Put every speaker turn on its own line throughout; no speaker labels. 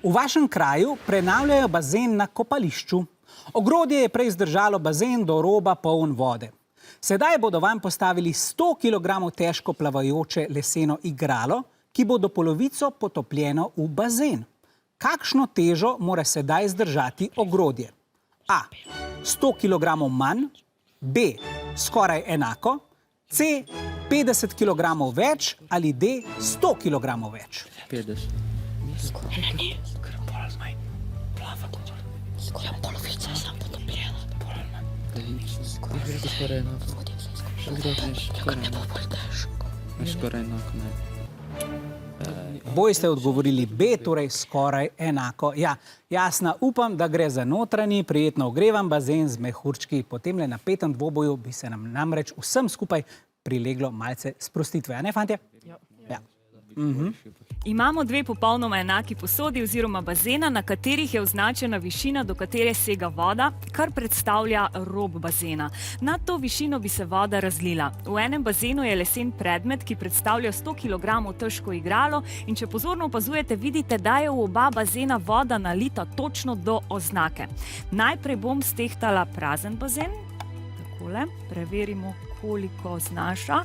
V vašem kraju prenavljajo bazen na kopališču. Ogrodje je prej zdržalo bazen do roba poln vode. Sedaj bodo vam postavili 100 kg težko plavajoče leseno igralo, ki bo do polovico potopljeno v bazen. Kakšno težo mora sedaj zdržati ogrodje? A. 100 kg manj, B. Skoraj enako, C. 50 kg več ali D. 100 kg več.
50.
Skoraj polovica sem potopljena.
Skoraj enako.
Nikar ne bo bolj težko.
Skoraj enako, ne.
Oboji ste odgovorili B, torej skoraj enako. Ja, Jasna, upam, da gre za notranji, prijetno ogrevan bazen z mehurčki. Po temle napetem dvoboju bi se nam namreč vsem skupaj prileglo malce sprostitve. A ne, fantje? Ja.
Imamo dve popolnoma enaki posodi oziroma bazena, na katerih je označena višina, do katere sega voda, kar predstavlja rob bazena. Na to višino bi se voda razlila. V enem bazenu je lesen predmet, ki predstavlja 100 kg težko igralo, in če pozorno opazujete, vidite, da je v oba bazena voda nalita točno do oznake. Najprej bom stehtala prazen bazen. Takole, preverimo, koliko znaša.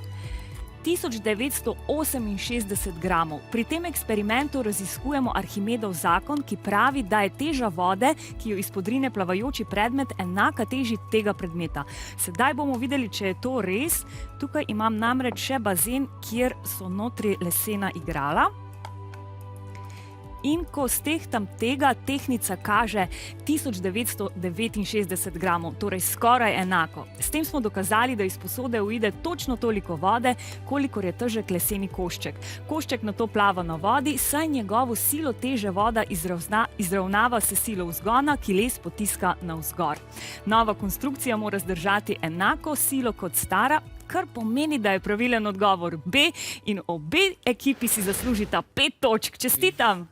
1968 gramov. Pri tem eksperimentu raziskujemo Arhimedov zakon, ki pravi, da je teža vode, ki jo izpodrine plavajoči predmet, enaka teži tega predmeta. Sedaj bomo videli, če je to res. Tukaj imam namreč še bazen, kjer so notri lesena igrala. In ko stehtam tega, tehnica kaže 1969 gramov, torej skoraj enako. S tem smo dokazali, da iz posode uide točno toliko vode, kolikor je težek leseni košček. Košček nato plava na vodi, saj njegovo silo teže voda izravnava se silo vzgona, ki les potiska navzgor. Nova konstrukcija mora zdržati enako silo kot stara, kar pomeni, da je pravilen odgovor B in obe ekipi si zaslužita 5 točk. Čestitam!